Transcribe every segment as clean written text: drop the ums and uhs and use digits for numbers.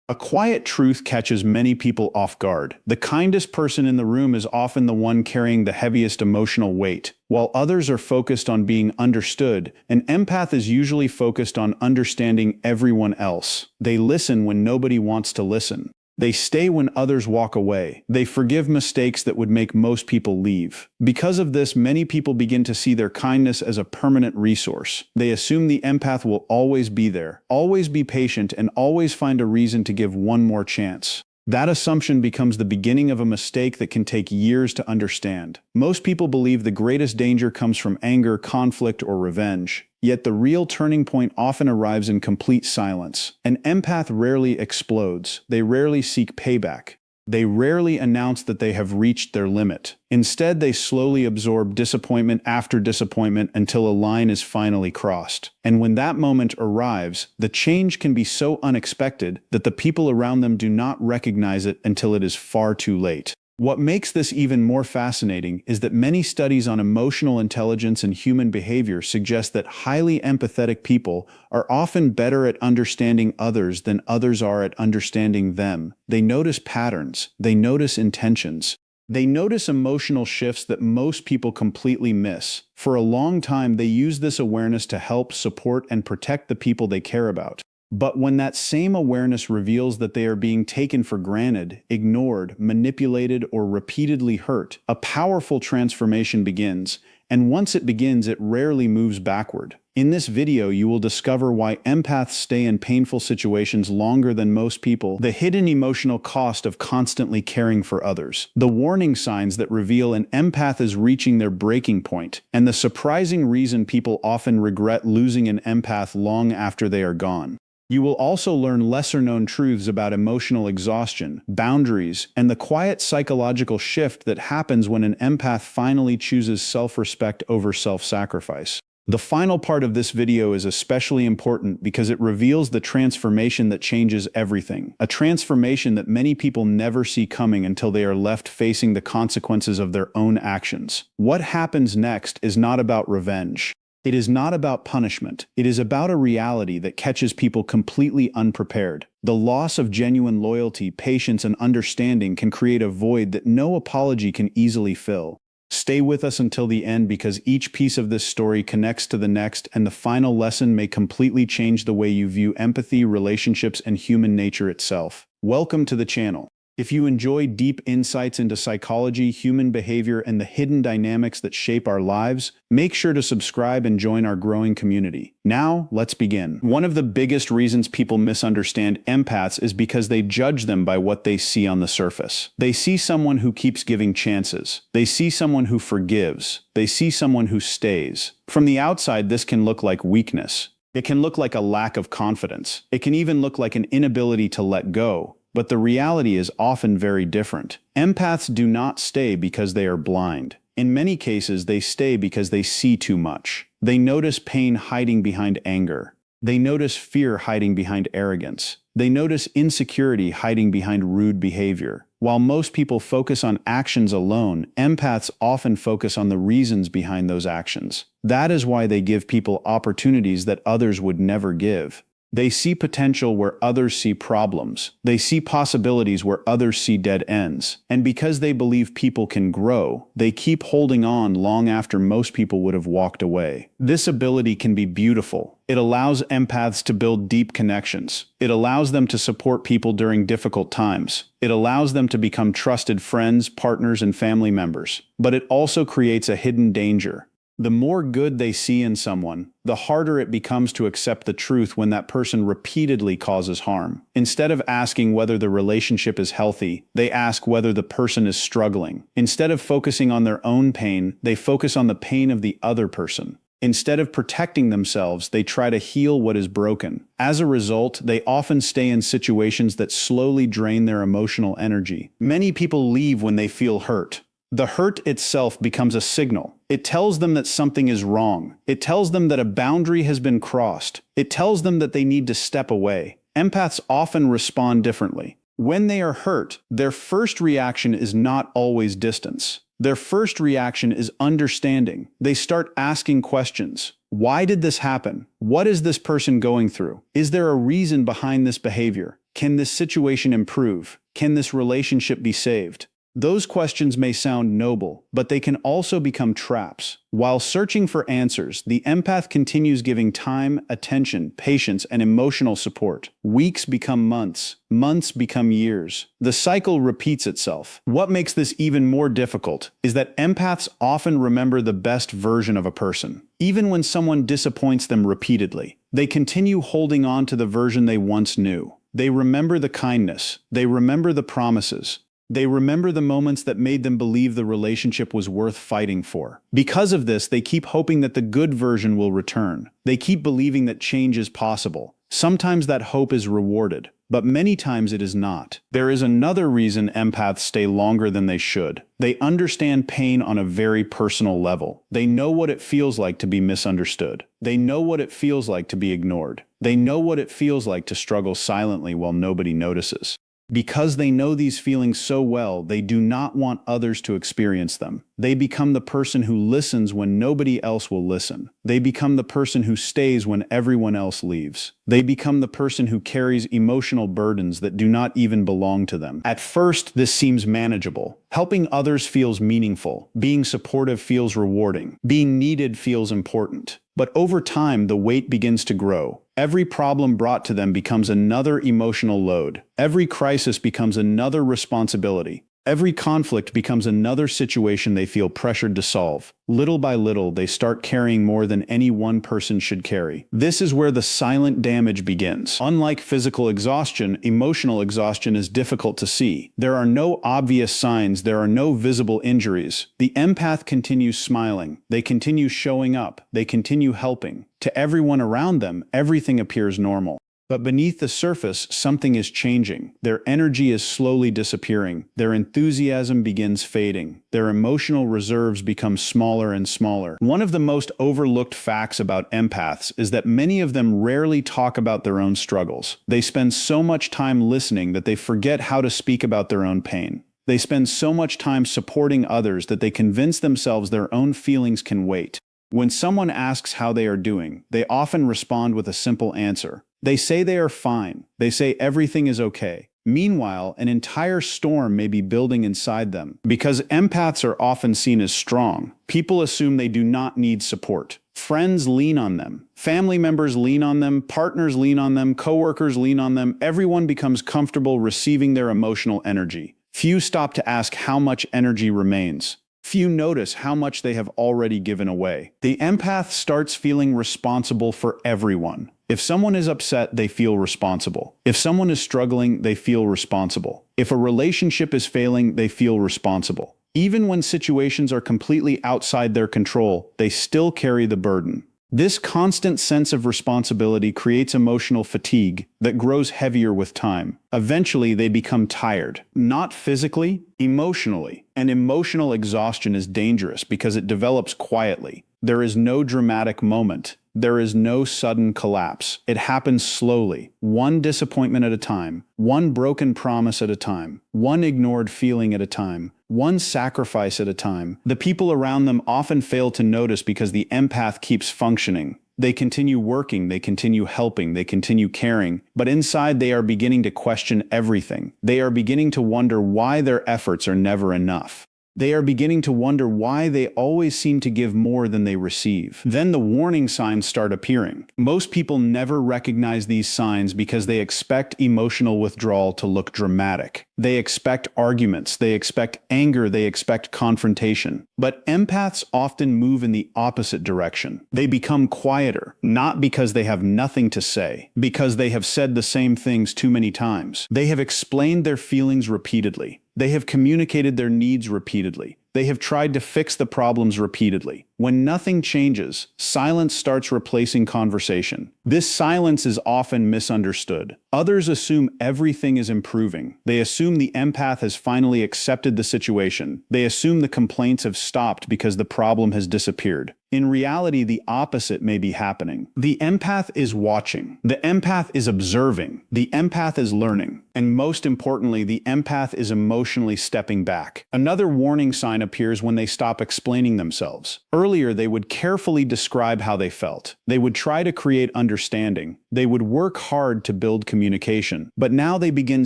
A quiet truth catches many people off guard. The kindest person in the room is often the one carrying the heaviest emotional weight. While others are focused on being understood, an empath is usually focused on understanding everyone else. They listen when nobody wants to listen. They stay when others walk away. They forgive mistakes that would make most people leave. Because of this, many people begin to see their kindness as a permanent resource. They assume the empath will always be there, always be patient, and always find a reason to give one more chance. That assumption becomes the beginning of a mistake that can take years to understand. Most people believe the greatest danger comes from anger, conflict, or revenge. Yet the real turning point often arrives in complete silence. An empath rarely explodes. They rarely seek payback. They rarely announce that they have reached their limit. Instead, they slowly absorb disappointment after disappointment until a line is finally crossed. And when that moment arrives, the change can be so unexpected that the people around them do not recognize it until it is far too late. What makes this even more fascinating is that many studies on emotional intelligence and human behavior suggest that highly empathetic people are often better at understanding others than others are at understanding them. They notice patterns. They notice intentions. They notice emotional shifts that most people completely miss. For a long time, they use this awareness to help, support, and protect the people they care about. But when that same awareness reveals that they are being taken for granted, ignored, manipulated, or repeatedly hurt, a powerful transformation begins, and once it begins, it rarely moves backward. In this video, you will discover why empaths stay in painful situations longer than most people, the hidden emotional cost of constantly caring for others, the warning signs that reveal an empath is reaching their breaking point, and the surprising reason people often regret losing an empath long after they are gone. You will also learn lesser-known truths about emotional exhaustion, boundaries, and the quiet psychological shift that happens when an empath finally chooses self-respect over self-sacrifice. The final part of this video is especially important because it reveals the transformation that changes everything, a transformation that many people never see coming until they are left facing the consequences of their own actions. What happens next is not about revenge. It is not about punishment. It is about a reality that catches people completely unprepared. The loss of genuine loyalty, patience, and understanding can create a void that no apology can easily fill. Stay with us until the end because each piece of this story connects to the next, and the final lesson may completely change the way you view empathy, relationships, and human nature itself. Welcome to the channel. If you enjoy deep insights into psychology, human behavior, and the hidden dynamics that shape our lives, make sure to subscribe and join our growing community. Now, let's begin. One of the biggest reasons people misunderstand empaths is because they judge them by what they see on the surface. They see someone who keeps giving chances. They see someone who forgives. They see someone who stays. From the outside, this can look like weakness. It can look like a lack of confidence. It can even look like an inability to let go. But the reality is often very different. Empaths do not stay because they are blind. In many cases, they stay because they see too much. They notice pain hiding behind anger. They notice fear hiding behind arrogance. They notice insecurity hiding behind rude behavior. While most people focus on actions alone, empaths often focus on the reasons behind those actions. That is why they give people opportunities that others would never give. They see potential where others see problems. They see possibilities where others see dead ends. And because they believe people can grow, they keep holding on long after most people would have walked away. This ability can be beautiful. It allows empaths to build deep connections. It allows them to support people during difficult times. It allows them to become trusted friends, partners, and family members. But it also creates a hidden danger. The more good they see in someone, the harder it becomes to accept the truth when that person repeatedly causes harm. Instead of asking whether the relationship is healthy, they ask whether the person is struggling. Instead of focusing on their own pain, they focus on the pain of the other person. Instead of protecting themselves, they try to heal what is broken. As a result, they often stay in situations that slowly drain their emotional energy. Many people leave when they feel hurt. The hurt itself becomes a signal. It tells them that something is wrong. It tells them that a boundary has been crossed. It tells them that they need to step away. Empaths often respond differently. When they are hurt, their first reaction is not always distance. Their first reaction is understanding. They start asking questions. Why did this happen? What is this person going through? Is there a reason behind this behavior? Can this situation improve? Can this relationship be saved? Those questions may sound noble, but they can also become traps. While searching for answers, the empath continues giving time, attention, patience, and emotional support. Weeks become months. Months become years. The cycle repeats itself. What makes this even more difficult is that empaths often remember the best version of a person. Even when someone disappoints them repeatedly, they continue holding on to the version they once knew. They remember the kindness. They remember the promises. They remember the moments that made them believe the relationship was worth fighting for. Because of this, they keep hoping that the good version will return. They keep believing that change is possible. Sometimes that hope is rewarded, but many times it is not. There is another reason empaths stay longer than they should. They understand pain on a very personal level. They know what it feels like to be misunderstood. They know what it feels like to be ignored. They know what it feels like to struggle silently while nobody notices. Because they know these feelings so well, they do not want others to experience them. They become the person who listens when nobody else will listen. They become the person who stays when everyone else leaves. They become the person who carries emotional burdens that do not even belong to them. At first, this seems manageable. Helping others feels meaningful. Being supportive feels rewarding. Being needed feels important. But over time, the weight begins to grow. Every problem brought to them becomes another emotional load. Every crisis becomes another responsibility. Every conflict becomes another situation they feel pressured to solve. Little by little, they start carrying more than any one person should carry. This is where the silent damage begins. Unlike physical exhaustion, emotional exhaustion is difficult to see. There are no obvious signs, there are no visible injuries. The empath continues smiling. They continue showing up. They continue helping. To everyone around them, everything appears normal. But beneath the surface, something is changing. Their energy is slowly disappearing. Their enthusiasm begins fading. Their emotional reserves become smaller and smaller. One of the most overlooked facts about empaths is that many of them rarely talk about their own struggles. They spend so much time listening that they forget how to speak about their own pain. They spend so much time supporting others that they convince themselves their own feelings can wait. When someone asks how they are doing, they often respond with a simple answer. They say they are fine. They say everything is okay. Meanwhile, an entire storm may be building inside them. Because empaths are often seen as strong, people assume they do not need support. Friends lean on them. Family members lean on them. Partners lean on them. Coworkers lean on them. Everyone becomes comfortable receiving their emotional energy. Few stop to ask how much energy remains. Few notice how much they have already given away. The empath starts feeling responsible for everyone. If someone is upset, they feel responsible. If someone is struggling, they feel responsible. If a relationship is failing, they feel responsible. Even when situations are completely outside their control, they still carry the burden. This constant sense of responsibility creates emotional fatigue that grows heavier with time. Eventually, they become tired, not physically, emotionally. And emotional exhaustion is dangerous because it develops quietly. There is no dramatic moment. There is no sudden collapse. It happens slowly, one disappointment at a time, one broken promise at a time, one ignored feeling at a time, one sacrifice at a time. The people around them often fail to notice because the empath keeps functioning. They continue working, they continue helping, they continue caring, but inside they are beginning to question everything. They are beginning to wonder why their efforts are never enough. They are beginning to wonder why they always seem to give more than they receive. Then the warning signs start appearing. Most people never recognize these signs because they expect emotional withdrawal to look dramatic. They expect arguments, they expect anger, they expect confrontation. But empaths often move in the opposite direction. They become quieter, not because they have nothing to say, because they have said the same things too many times. They have explained their feelings repeatedly. They have communicated their needs repeatedly. They have tried to fix the problems repeatedly. When nothing changes, silence starts replacing conversation. This silence is often misunderstood. Others assume everything is improving. They assume the empath has finally accepted the situation. They assume the complaints have stopped because the problem has disappeared. In reality, the opposite may be happening. The empath is watching. The empath is observing. The empath is learning. And most importantly, the empath is emotionally stepping back. Another warning sign appears when they stop explaining themselves. Early Earlier, they would carefully describe how they felt. They would try to create understanding. They would work hard to build communication. But now they begin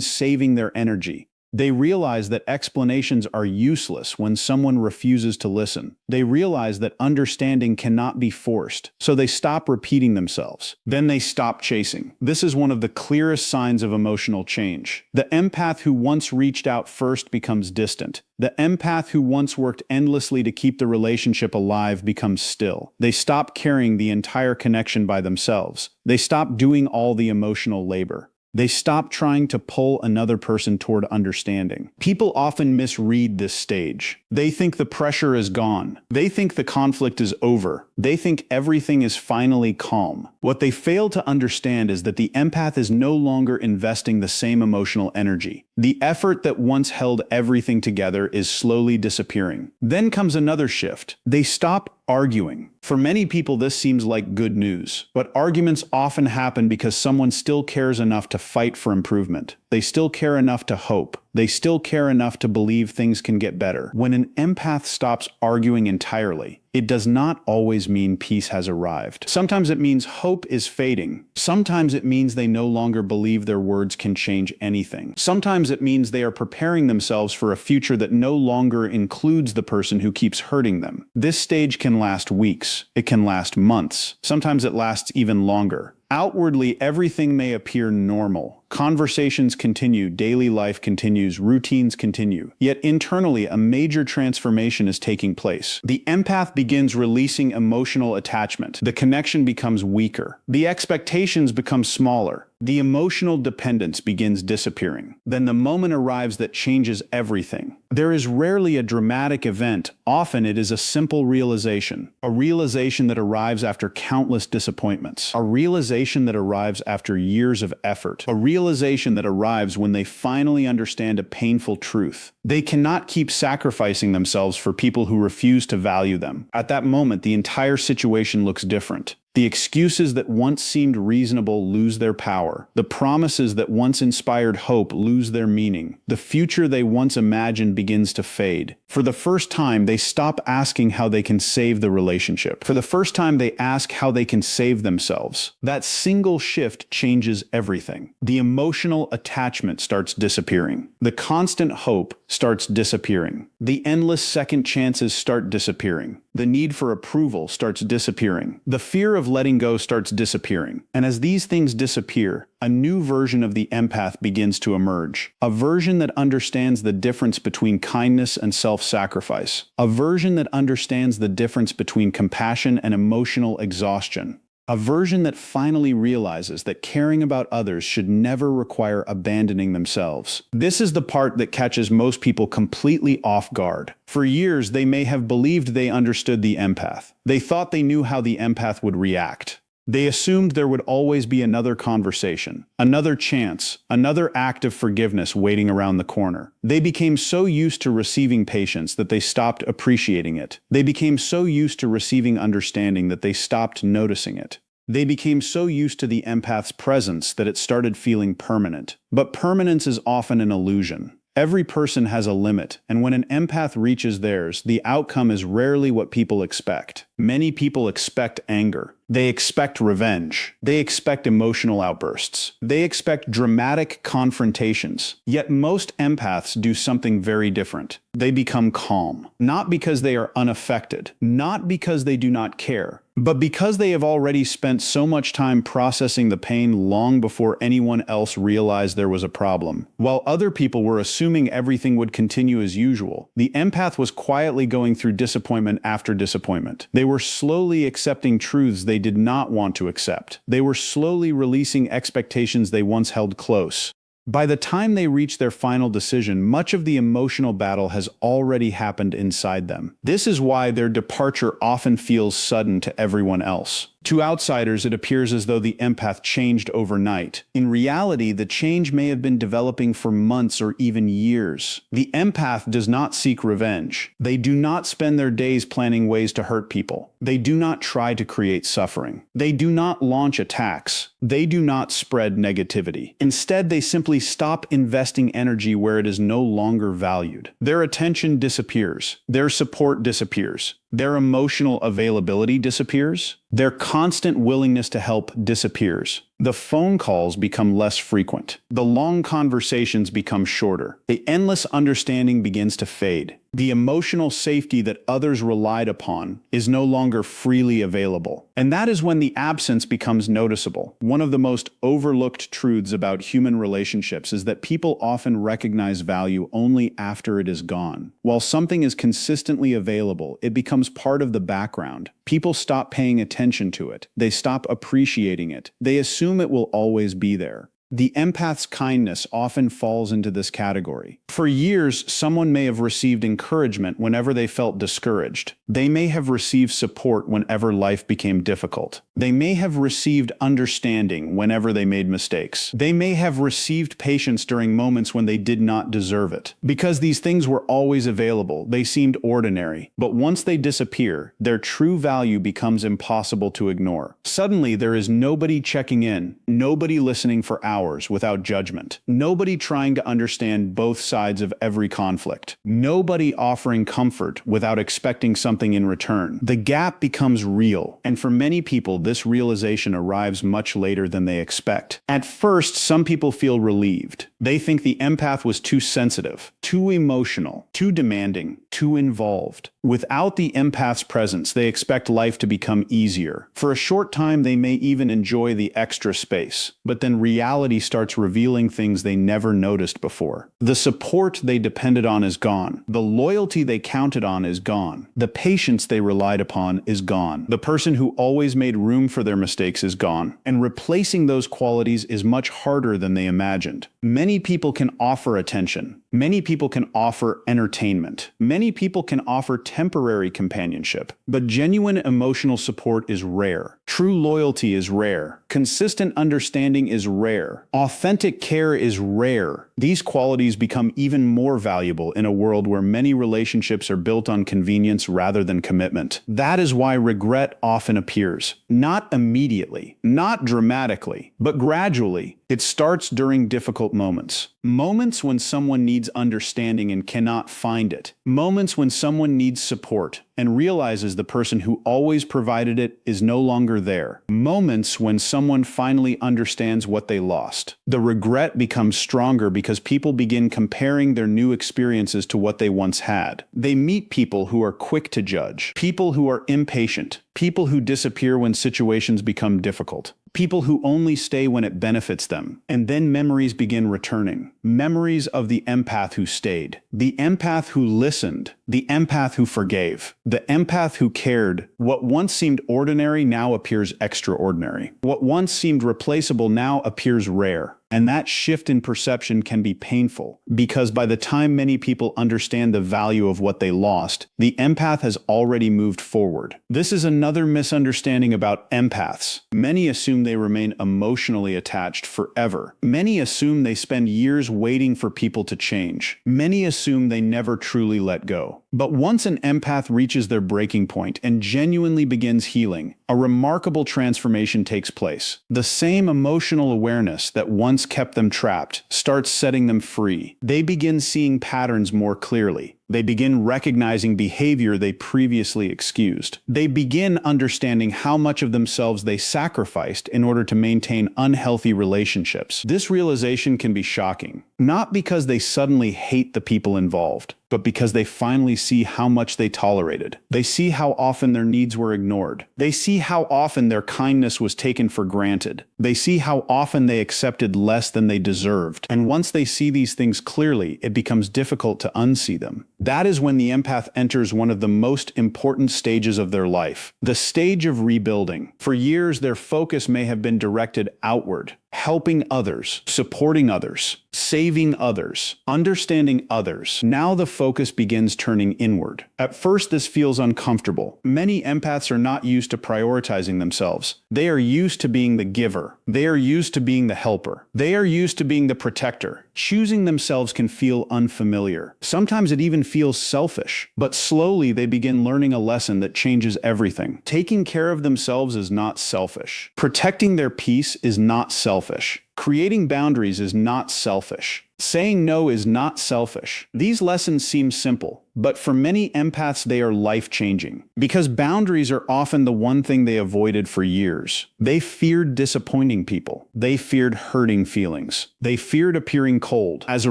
saving their energy. They realize that explanations are useless when someone refuses to listen. They realize that understanding cannot be forced, so they stop repeating themselves. Then they stop chasing. This is one of the clearest signs of emotional change. The empath who once reached out first becomes distant. The empath who once worked endlessly to keep the relationship alive becomes still. They stop carrying the entire connection by themselves. They stop doing all the emotional labor. They stop trying to pull another person toward understanding. People often misread this stage. They think the pressure is gone. They think the conflict is over. They think everything is finally calm. What they fail to understand is that the empath is no longer investing the same emotional energy. The effort that once held everything together is slowly disappearing. Then comes another shift. They stop arguing. For many people, this seems like good news. But arguments often happen because someone still cares enough to fight for improvement. They still care enough to hope. They still care enough to believe things can get better. When an empath stops arguing entirely, it does not always mean peace has arrived. Sometimes it means hope is fading. Sometimes it means they no longer believe their words can change anything. Sometimes it means they are preparing themselves for a future that no longer includes the person who keeps hurting them. This stage can last weeks. It can last months. Sometimes it lasts even longer. Outwardly, everything may appear normal. Conversations continue, daily life continues, routines continue. Yet internally, a major transformation is taking place. The empath begins releasing emotional attachment. The connection becomes weaker. The expectations become smaller. The emotional dependence begins disappearing. Then the moment arrives that changes everything. There is rarely a dramatic event. Often it is a simple realization. A realization that arrives after countless disappointments. A realization that arrives after years of effort. A realization that arrives when they finally understand a painful truth. They cannot keep sacrificing themselves for people who refuse to value them. At that moment, the entire situation looks different. The excuses that once seemed reasonable lose their power. The promises that once inspired hope lose their meaning. The future they once imagined begins to fade. For the first time, they stop asking how they can save the relationship. For the first time, they ask how they can save themselves. That single shift changes everything. The emotional attachment starts disappearing. The constant hope starts disappearing. The endless second chances start disappearing. The need for approval starts disappearing. The fear of letting go starts disappearing. And as these things disappear, a new version of the empath begins to emerge. A version that understands the difference between kindness and self-sacrifice. A version that understands the difference between compassion and emotional exhaustion. A version that finally realizes that caring about others should never require abandoning themselves. This is the part that catches most people completely off guard. For years, they may have believed they understood the empath. They thought they knew how the empath would react. They assumed there would always be another conversation, another chance, another act of forgiveness waiting around the corner. They became so used to receiving patience that they stopped appreciating it. They became so used to receiving understanding that they stopped noticing it. They became so used to the empath's presence that it started feeling permanent. But permanence is often an illusion. Every person has a limit, and when an empath reaches theirs, the outcome is rarely what people expect. Many people expect anger. They expect revenge. They expect emotional outbursts. They expect dramatic confrontations. Yet most empaths do something very different. They become calm. Not because they are unaffected. Not because they do not care. But because they have already spent so much time processing the pain long before anyone else realized there was a problem. While other people were assuming everything would continue as usual, the empath was quietly going through disappointment after disappointment. They were slowly accepting truths they did not want to accept. They were slowly releasing expectations they once held close. By the time they reach their final decision, much of the emotional battle has already happened inside them. This is why their departure often feels sudden to everyone else. To outsiders, it appears as though the empath changed overnight. In reality, the change may have been developing for months or even years. The empath does not seek revenge. They do not spend their days planning ways to hurt people. They do not try to create suffering. They do not launch attacks. They do not spread negativity. Instead, they simply stop investing energy where it is no longer valued. Their attention disappears. Their support disappears. Their emotional availability disappears. Their constant willingness to help disappears. The phone calls become less frequent. The long conversations become shorter. The endless understanding begins to fade. The emotional safety that others relied upon is no longer freely available. And that is when the absence becomes noticeable. One of the most overlooked truths about human relationships is that people often recognize value only after it is gone. While something is consistently available, it becomes part of the background. People stop paying attention to it. They stop appreciating it. They assume it will always be there. The empath's kindness often falls into this category. For years, someone may have received encouragement whenever they felt discouraged. They may have received support whenever life became difficult. They may have received understanding whenever they made mistakes. They may have received patience during moments when they did not deserve it. Because these things were always available, they seemed ordinary. But once they disappear, their true value becomes impossible to ignore. Suddenly, there is nobody checking in, nobody listening for hours without judgment. Nobody trying to understand both sides of every conflict. Nobody offering comfort without expecting something in return. The gap becomes real, and for many people, this realization arrives much later than they expect. At first, some people feel relieved. They think the empath was too sensitive, too emotional, too demanding, too involved. Without the empath's presence, they expect life to become easier. For a short time, they may even enjoy the extra space. But then reality starts revealing things they never noticed before. The support they depended on is gone. The loyalty they counted on is gone. The patience they relied upon is gone. The person who always made room for their mistakes is gone. And replacing those qualities is much harder than they imagined. Many people can offer attention. Many people can offer entertainment. Many people can offer temporary companionship. But genuine emotional support is rare. True loyalty is rare. Consistent understanding is rare. Authentic care is rare. These qualities become even more valuable in a world where many relationships are built on convenience rather than commitment. That is why regret often appears. Not immediately, not dramatically, but gradually. It starts during difficult moments. Moments when someone needs understanding and cannot find it. Moments when someone needs support and realizes the person who always provided it is no longer there. Moments when someone finally understands what they lost. The regret becomes stronger because people begin comparing their new experiences to what they once had. They meet people who are quick to judge, people who are impatient, people who disappear when situations become difficult. People who only stay when it benefits them. And then memories begin returning. Memories of the empath who stayed. The empath who listened. The empath who forgave. The empath who cared. What once seemed ordinary now appears extraordinary. What once seemed replaceable now appears rare. And that shift in perception can be painful, because by the time many people understand the value of what they lost, the empath has already moved forward. This is another misunderstanding about empaths. Many assume they remain emotionally attached forever. Many assume they spend years waiting for people to change. Many assume they never truly let go. But once an empath reaches their breaking point and genuinely begins healing, a remarkable transformation takes place. The same emotional awareness that once kept them trapped starts setting them free. They begin seeing patterns more clearly. They begin recognizing behavior they previously excused. They begin understanding how much of themselves they sacrificed in order to maintain unhealthy relationships. This realization can be shocking, not because they suddenly hate the people involved, but because they finally see how much they tolerated. They see how often their needs were ignored. They see how often their kindness was taken for granted. They see how often they accepted less than they deserved. And once they see these things clearly, it becomes difficult to unsee them. That is when the empath enters one of the most important stages of their life, the stage of rebuilding. For years, their focus may have been directed outward, helping others, supporting others, saving others, understanding others. Now the focus begins turning inward. At first, this feels uncomfortable. Many empaths are not used to prioritizing themselves. They are used to being the giver. They are used to being the helper. They are used to being the protector. Choosing themselves can feel unfamiliar. Sometimes it even feels selfish. But slowly, they begin learning a lesson that changes everything. Taking care of themselves is not selfish. Protecting their peace is not selfish. Creating boundaries is not selfish. Saying no is not selfish. These lessons seem simple, but for many empaths they are life-changing. Because boundaries are often the one thing they avoided for years. They feared disappointing people. They feared hurting feelings. They feared appearing cold. As a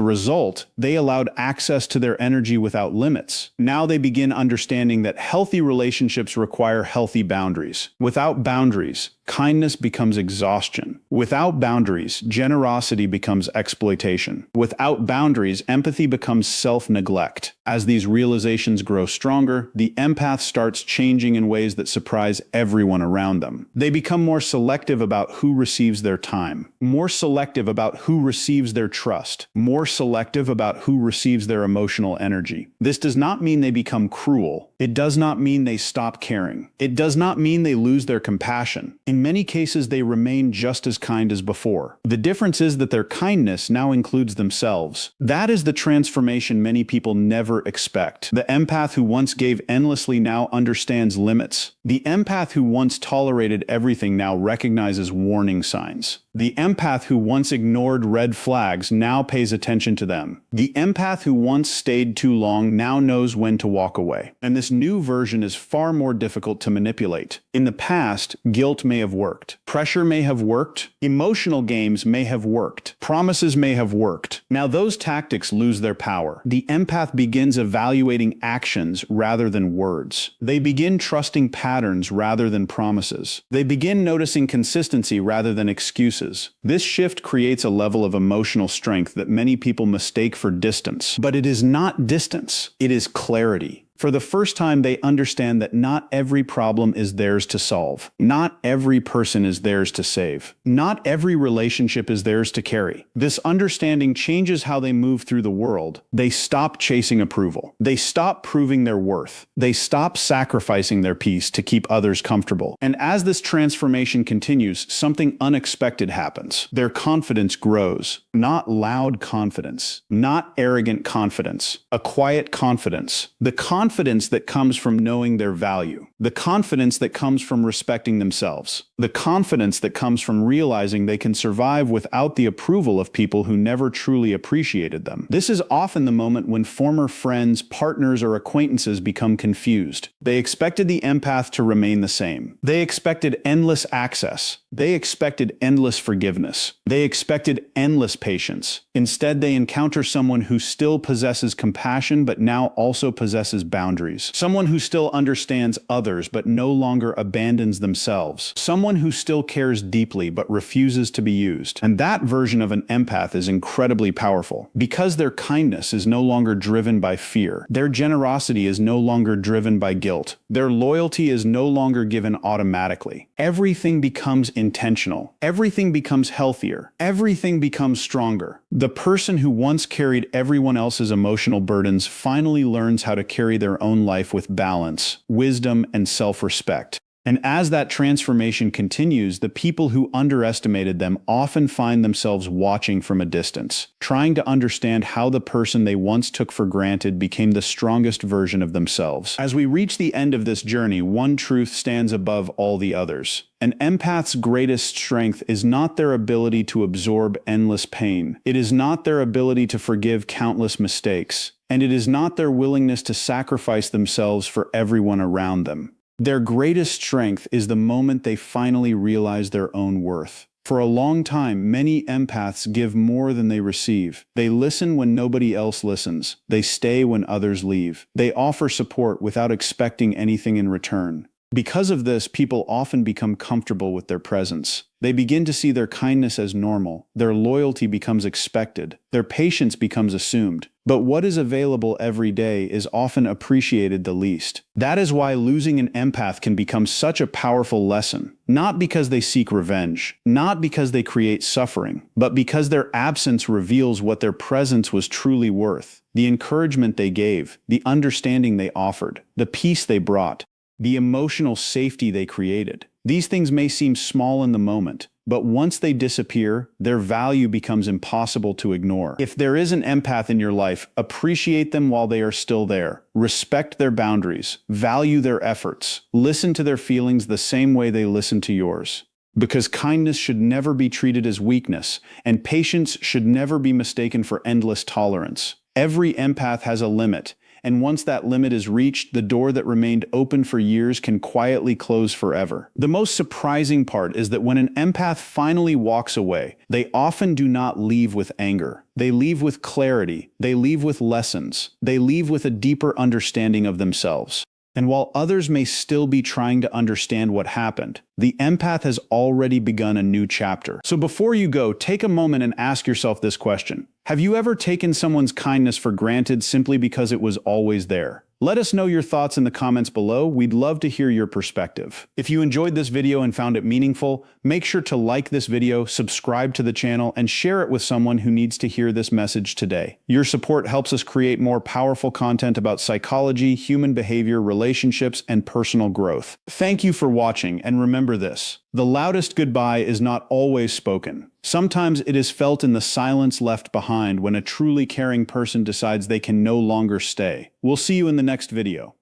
result, they allowed access to their energy without limits. Now they begin understanding that healthy relationships require healthy boundaries. Without boundaries, kindness becomes exhaustion. Without boundaries, generosity becomes exploitation. Without boundaries, empathy becomes self-neglect. As these realizations grow stronger, the empath starts changing in ways that surprise everyone around them. They become more selective about who receives their time, more selective about who receives their trust, more selective about who receives their emotional energy. This does not mean they become cruel. It does not mean they stop caring. It does not mean they lose their compassion. In many cases, they remain just as kind as before. The difference is that their kindness now includes themselves. That is the transformation many people never expect. The empath who once gave endlessly now understands limits. The empath who once tolerated everything now recognizes warning signs. The empath who once ignored red flags now pays attention to them. The empath who once stayed too long now knows when to walk away. And this new version is far more difficult to manipulate. In the past, guilt may have worked. Pressure may have worked. Emotional games may have worked. Promises may have worked. Now those tactics lose their power. The empath begins evaluating actions rather than words. They begin trusting patterns rather than promises. They begin noticing consistency rather than excuses. This shift creates a level of emotional strength that many people mistake for distance. But it is not distance. It is clarity. For the first time, they understand that not every problem is theirs to solve. Not every person is theirs to save. Not every relationship is theirs to carry. This understanding changes how they move through the world. They stop chasing approval. They stop proving their worth. They stop sacrificing their peace to keep others comfortable. And as this transformation continues, something unexpected happens. Their confidence grows. Not loud confidence. Not arrogant confidence. A quiet confidence. The confidence that comes from knowing their value, the confidence that comes from respecting themselves, the confidence that comes from realizing they can survive without the approval of people who never truly appreciated them. This is often the moment when former friends, partners, or acquaintances become confused. They expected the empath to remain the same. They expected endless access. They expected endless forgiveness. They expected endless patience. Instead, they encounter someone who still possesses compassion but now also possesses boundaries. Someone who still understands others but no longer abandons themselves. Someone who still cares deeply but refuses to be used. And that version of an empath is incredibly powerful because their kindness is no longer driven by fear. Their generosity is no longer driven by guilt. Their loyalty is no longer given automatically. Everything becomes intentional. Everything becomes healthier. Everything becomes stronger. The person who once carried everyone else's emotional burdens finally learns how to carry their own life with balance, wisdom, and self-respect. And as that transformation continues, the people who underestimated them often find themselves watching from a distance, trying to understand how the person they once took for granted became the strongest version of themselves. As we reach the end of this journey, one truth stands above all the others. An empath's greatest strength is not their ability to absorb endless pain. It is not their ability to forgive countless mistakes. And it is not their willingness to sacrifice themselves for everyone around them. Their greatest strength is the moment they finally realize their own worth. For a long time, many empaths give more than they receive. They listen when nobody else listens. They stay when others leave. They offer support without expecting anything in return. Because of this, people often become comfortable with their presence. They begin to see their kindness as normal. Their loyalty becomes expected. Their patience becomes assumed. But what is available every day is often appreciated the least. That is why losing an empath can become such a powerful lesson. Not because they seek revenge, not because they create suffering, but because their absence reveals what their presence was truly worth. The encouragement they gave, the understanding they offered, the peace they brought, the emotional safety they created. These things may seem small in the moment, but once they disappear, their value becomes impossible to ignore. If there is an empath in your life, appreciate them while they are still there. Respect their boundaries. Value their efforts. Listen to their feelings the same way they listen to yours. Because kindness should never be treated as weakness, and patience should never be mistaken for endless tolerance. Every empath has a limit, and once that limit is reached, the door that remained open for years can quietly close forever. The most surprising part is that when an empath finally walks away, they often do not leave with anger. They leave with clarity. They leave with lessons. They leave with a deeper understanding of themselves. And while others may still be trying to understand what happened, the empath has already begun a new chapter. So before you go, take a moment and ask yourself this question. Have you ever taken someone's kindness for granted simply because it was always there? Let us know your thoughts in the comments below. We'd love to hear your perspective. If you enjoyed this video and found it meaningful, make sure to like this video, subscribe to the channel, and share it with someone who needs to hear this message today. Your support helps us create more powerful content about psychology, human behavior, relationships, and personal growth. Thank you for watching, and remember this: the loudest goodbye is not always spoken. Sometimes it is felt in the silence left behind when a truly caring person decides they can no longer stay. We'll see you in the next video.